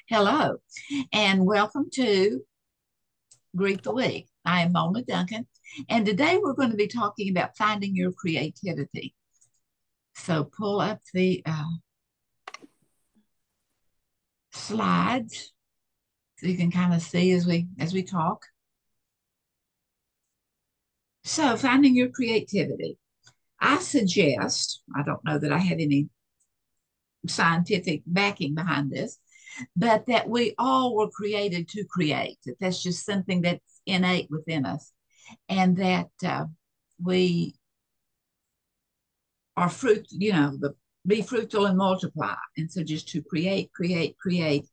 Hello, and welcome to Greet the Week. I am Mona Duncan, and today we're going to be talking about finding your creativity. So pull up the slides so you can kind of see as we talk. So finding your creativity. I suggest, I don't know that I have any scientific backing behind this, but that we all were created to create. That that's just something that's innate within us, and that we are fruit, the be fruitful and multiply. And so just to create, create, create.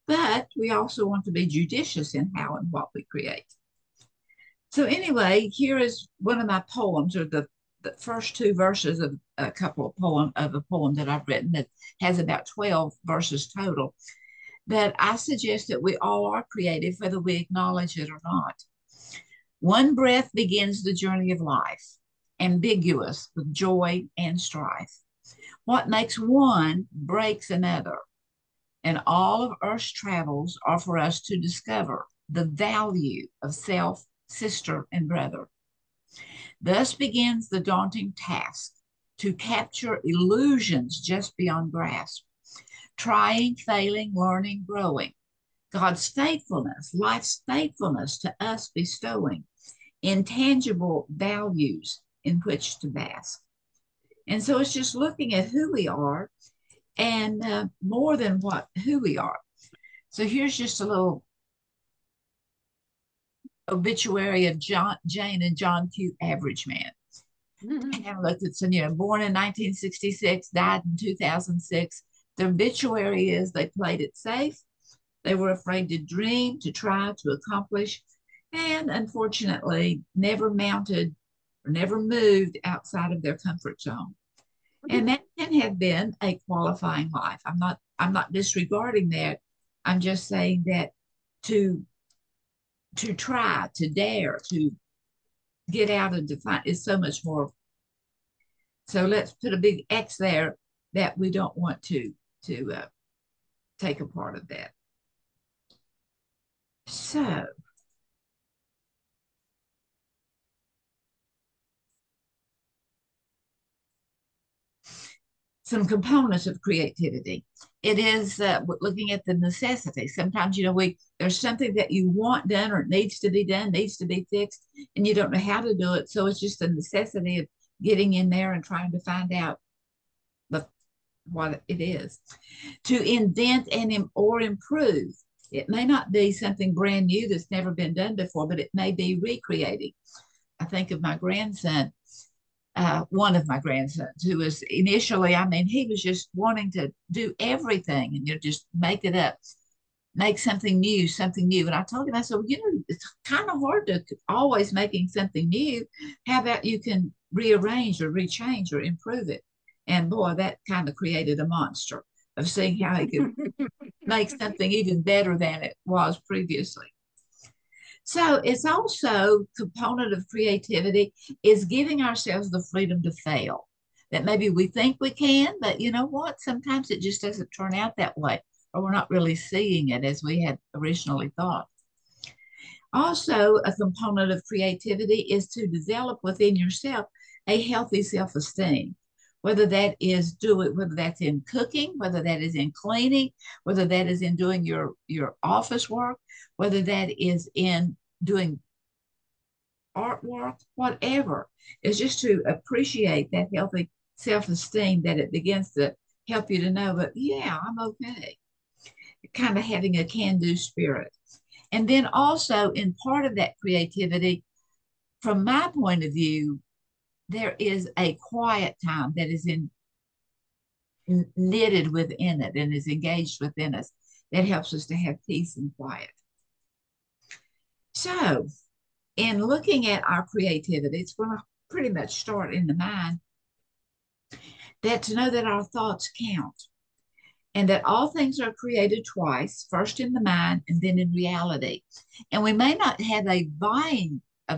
But we also want to be judicious in how and what we create. So anyway, here is one of my poems, or the first two verses of a poem that I've written that has about 12 verses total. That I suggest that we all are creative, whether we acknowledge it or not. One breath begins the journey of life, ambiguous with joy and strife. What makes one breaks another, and all of Earth's travels are for us to discover the value of self, sister, and brother. Thus begins the daunting task to capture illusions just beyond grasp, trying, failing, learning, growing. God's faithfulness, life's faithfulness to us bestowing intangible values in which to bask. And so it's just looking at who we are and more than who we are. So here's just a little obituary of Jane and John Q. Average Man. And I looked at some, born in 1966, died in 2006. The obituary is they played it safe. They were afraid to dream, to try, to accomplish, and unfortunately never mounted or never moved outside of their comfort zone. And that can have been a qualifying life. I'm not disregarding that. I'm just saying that to try, to dare, to get out and define is so much more. So let's put a big X there that we don't want to take a part of that. So some components of creativity. It is looking at the necessity. Sometimes, there's something that you want done or needs to be done, needs to be fixed, and you don't know how to do it. So it's just a necessity of getting in there and trying to find out what it is. To indent or improve. It may not be something brand new that's never been done before, but it may be recreating. I think of my grandson, one of my grandsons, who was initially, he was just wanting to do everything and just make it up, make something new, something new. And I told him, I said, well, it's kind of hard to always making something new. How about you can rearrange or rechange or improve it? And boy, that kind of created a monster of seeing how he could make something even better than it was previously. So it's also component of creativity is giving ourselves the freedom to fail. That maybe we think we can, but you know what? Sometimes it just doesn't turn out that way, or we're not really seeing it as we had originally thought. Also, a component of creativity is to develop within yourself a healthy self-esteem. Whether that is whether that's in cooking, whether that is in cleaning, whether that is in doing your office work, whether that is in doing artwork, whatever, is just to appreciate that healthy self-esteem, that it begins to help you to know, but yeah, I'm okay. Kind of having a can-do spirit. And then also in part of that creativity, from my point of view, there is a quiet time that is knitted within it and is engaged within us that helps us to have peace and quiet. So, in looking at our creativity, it's going to pretty much start in the mind. That to know that our thoughts count and that all things are created twice, first in the mind and then in reality. And we may not have a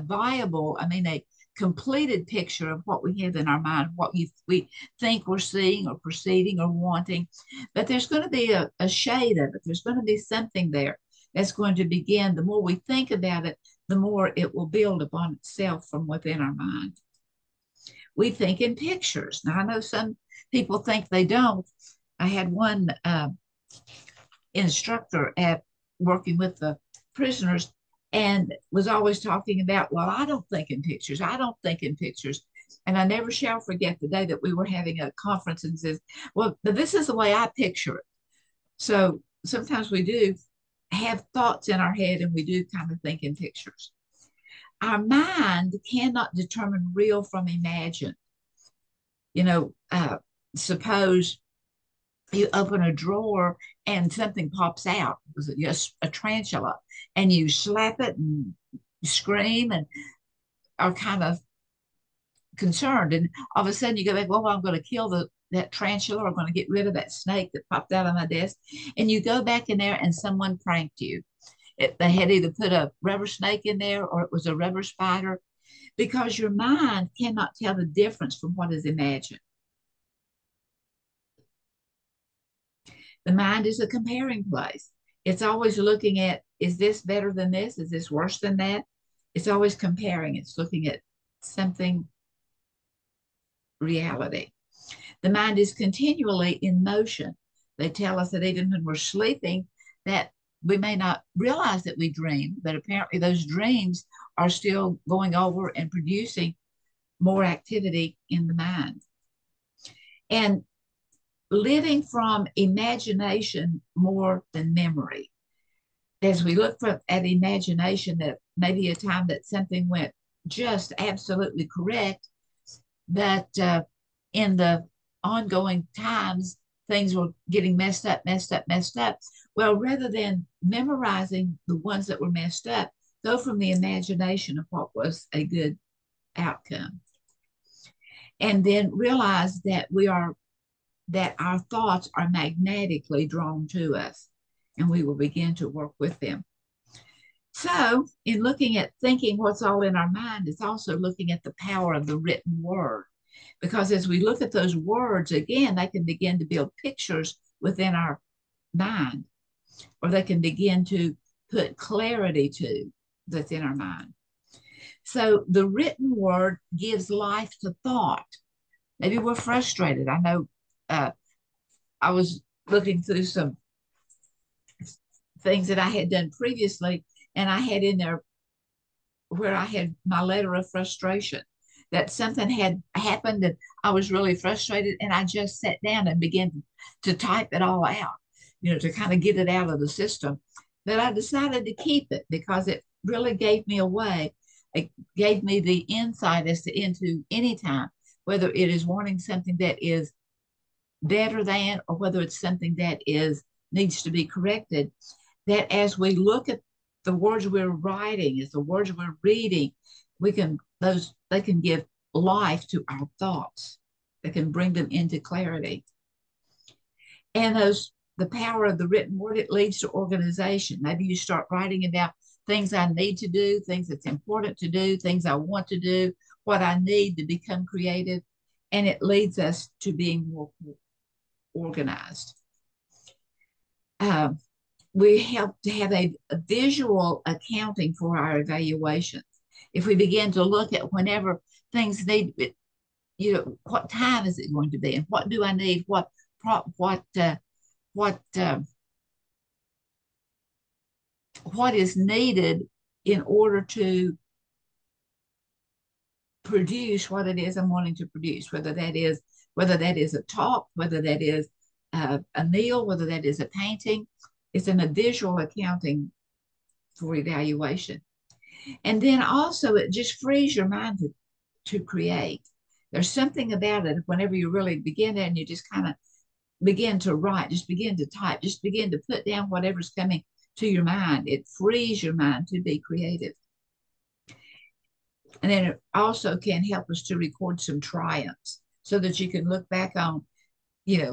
viable, a completed picture of what we have in our mind, we think we're seeing or perceiving or wanting. But there's going to be a shade of it. There's going to be something there that's going to begin. The more we think about it, the more it will build upon itself from within our mind. We think in pictures. Now, I know some people think they don't. I had one instructor at working with the prisoners and was always talking about, well, I don't think in pictures. I don't think in pictures. And I never shall forget the day that we were having a conference and says, well, this is the way I picture it. So sometimes we do have thoughts in our head and we do kind of think in pictures. Our mind cannot determine real from imagined. Suppose you open a drawer and something pops out. Was it just a tarantula? And you slap it and scream and are kind of concerned. And all of a sudden you go back, well, I'm going to kill that tarantula, or I'm going to get rid of that snake that popped out of my desk. And you go back in there and someone pranked you. They had either put a rubber snake in there or it was a rubber spider, because your mind cannot tell the difference from what is imagined. The mind is a comparing place. It's always looking at, is this better than this? Is this worse than that? It's always comparing. It's looking at something reality. The mind is continually in motion. They tell us that even when we're sleeping, that we may not realize that we dream, but apparently those dreams are still going over and producing more activity in the mind. And living from imagination more than memory. As we look at imagination, that maybe a time that something went just absolutely correct, but in the ongoing times, things were getting messed up. Well, rather than memorizing the ones that were messed up, go from the imagination of what was a good outcome. And then realize that our thoughts are magnetically drawn to us, and we will begin to work with them. So, in looking at thinking what's all in our mind, it's also looking at the power of the written word. Because as we look at those words, again, they can begin to build pictures within our mind, or they can begin to put clarity to that's in our mind. So the written word gives life to thought. Maybe we're frustrated. I know I was looking through some things that I had done previously, and I had in there where I had my letter of frustration, that something had happened and I was really frustrated, and I just sat down and began to type it all out, to kind of get it out of the system. But I decided to keep it because it really gave me a way. It gave me the insight as to into any time, whether it is wanting something that is better than, or whether it's something that needs to be corrected, that as we look at the words we're writing, as the words we're reading, they can give life to our thoughts. They can bring them into clarity. And the power of the written word, it leads to organization. Maybe you start writing about things I need to do, things that's important to do, things I want to do, what I need to become creative, and it leads us to being more organized. We help to have a visual accounting for our evaluations. If we begin to look at whenever things need, what time is it going to be, and what do I need, what is needed in order to produce what it is I'm wanting to produce, whether that is a talk, whether that is a meal, whether that is a painting. It's a visual accounting for evaluation. And then also it just frees your mind to create. There's something about it whenever you really begin and you just kind of begin to write, just begin to type, just begin to put down whatever's coming to your mind. It frees your mind to be creative. And then it also can help us to record some triumphs so that you can look back on,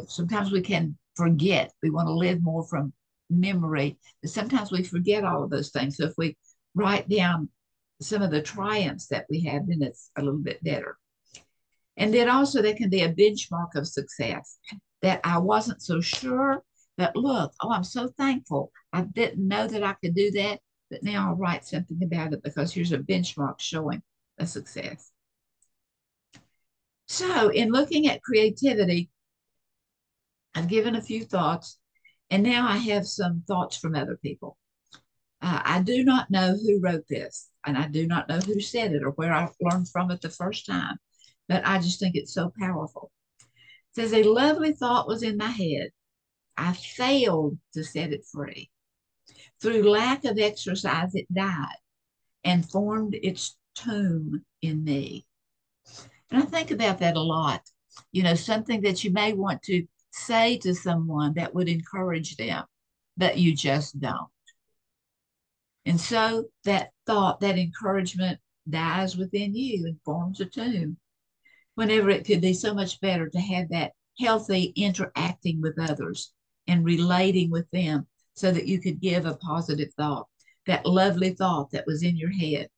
sometimes we can forget. We want to live more from memory, but sometimes we forget all of those things. So if we write down some of the triumphs that we have, then it's a little bit better. And then also there can be a benchmark of success that I wasn't so sure, but look, oh, I'm so thankful. I didn't know that I could do that, but now I'll write something about it because here's a benchmark showing a success. So in looking at creativity, I've given a few thoughts, and now I have some thoughts from other people. I do not know who wrote this, and I do not know who said it or where I learned from it the first time, but I just think it's so powerful. It says, a lovely thought was in my head. I failed to set it free. Through lack of exercise, it died and formed its tomb in me. And I think about that a lot. You know, something that you may want to say to someone that would encourage them, but you just don't. And so that thought, that encouragement dies within you and forms a tomb. Whenever it could be so much better to have that healthy interacting with others and relating with them so that you could give a positive thought, that lovely thought that was in your head,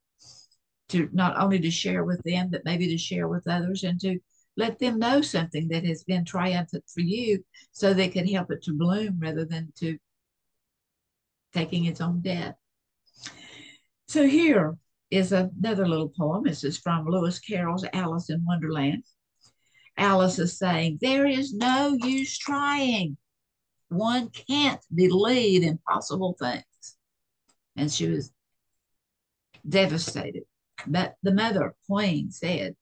to not only to share with them, but maybe to share with others and to let them know something that has been triumphant for you so they can help it to bloom rather than to taking its own death. So here is another little poem. This is from Lewis Carroll's Alice in Wonderland. Alice is saying, there is no use trying. One can't believe impossible things. And she was devastated. But the mother, Queen, said,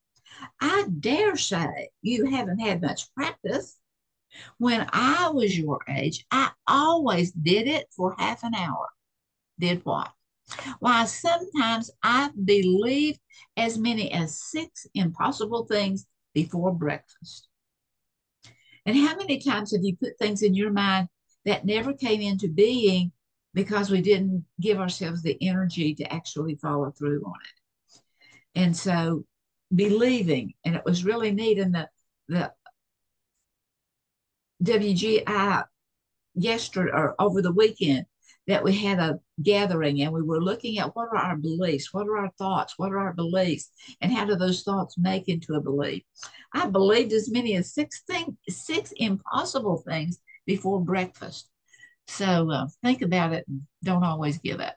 I dare say you haven't had much practice. When I was your age, I always did it for half an hour. Did what? Why, sometimes I've believed as many as 6 impossible things before breakfast. And how many times have you put things in your mind that never came into being because we didn't give ourselves the energy to actually follow through on it? And so believing, and it was really neat in the WGI yesterday or over the weekend that we had a gathering and we were looking at what are our beliefs, what are our thoughts, what are our beliefs, and how do those thoughts make into a belief. I believed as many as 6 impossible things before breakfast. So think about it and don't always give up.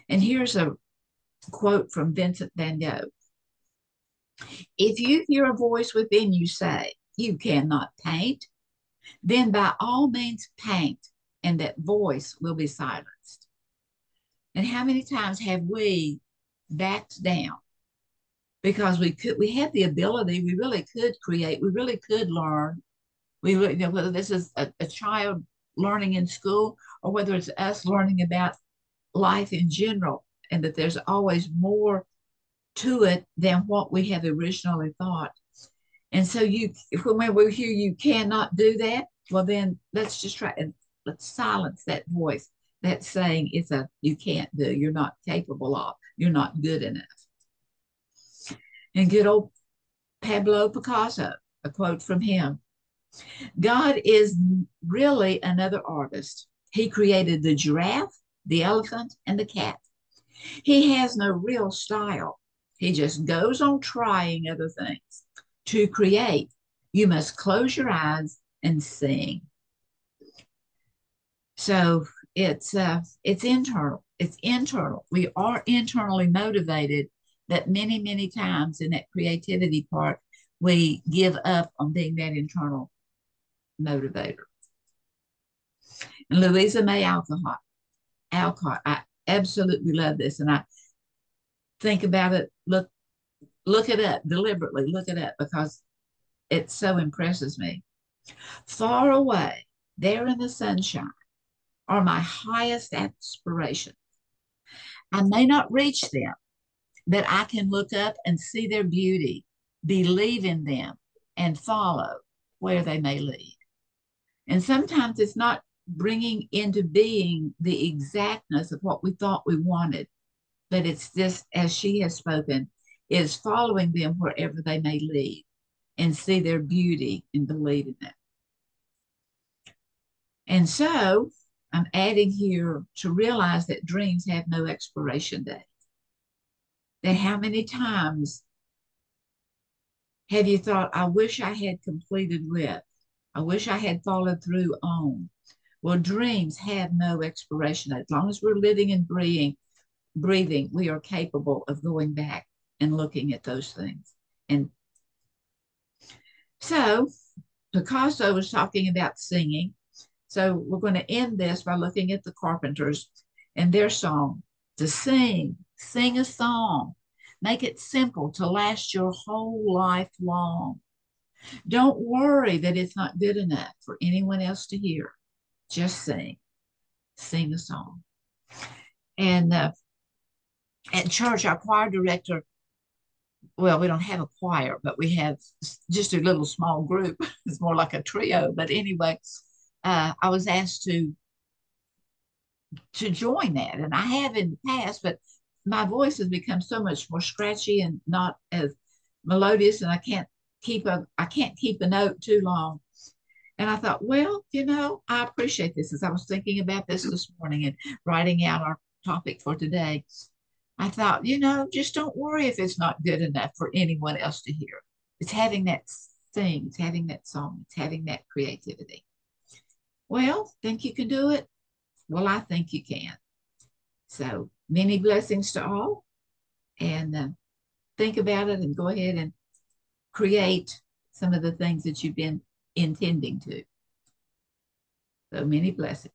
And here's a quote from Vincent van Gogh. If you hear a voice within you say, you cannot paint, then by all means paint, and that voice will be silenced. And how many times have we backed down because we had the ability, we really could create, we really could learn. We really, you know, whether this is a child learning in school or whether it's us learning about life in general, and that there's always more to it than what we have originally thought. And so when we hear you cannot do that, well then let's just try and let's silence that voice that's saying you can't do, you're not capable of, you're not good enough. And good old Pablo Picasso, a quote from him. God is really another artist. He created the giraffe, the elephant, and the cat. He has no real style. He just goes on trying other things. To create, you must close your eyes and sing. So it's internal. It's internal. We are internally motivated, but many times in that creativity part, we give up on being that internal motivator. And Louisa May Alcott, I absolutely love this, and I think about it. Look it up deliberately. Look it up because it so impresses me. Far away, there in the sunshine, are my highest aspirations. I may not reach them, but I can look up and see their beauty, believe in them, and follow where they may lead. And sometimes it's not bringing into being the exactness of what we thought we wanted, but it's just, as she has spoken, is following them wherever they may lead and see their beauty and believe in it. And so I'm adding here to realize that dreams have no expiration date. then how many times have you thought, I wish I had completed with, I wish I had followed through on? Well, dreams have no expiration. As long as we're living and breathing, we are capable of going back and looking at those things. And so Picasso was talking about singing. So we're going to end this by looking at the Carpenters and their song. To sing a song. Make it simple to last your whole life long. Don't worry that it's not good enough for anyone else to hear. Just sing a song. And at church, our choir director, well, we don't have a choir, but we have just a little small group. It's more like a trio. But anyway, I was asked to join that, and I have in the past, but my voice has become so much more scratchy and not as melodious, and I can't keep a note too long. And I thought, well, I appreciate this. As I was thinking about this morning and writing out our topic for today, I thought, just don't worry if it's not good enough for anyone else to hear. It's having that thing, it's having that song, it's having that creativity. Well, think you can do it? Well, I think you can. So many blessings to all, and think about it and go ahead and create some of the things that you've been intending to. So many blessings.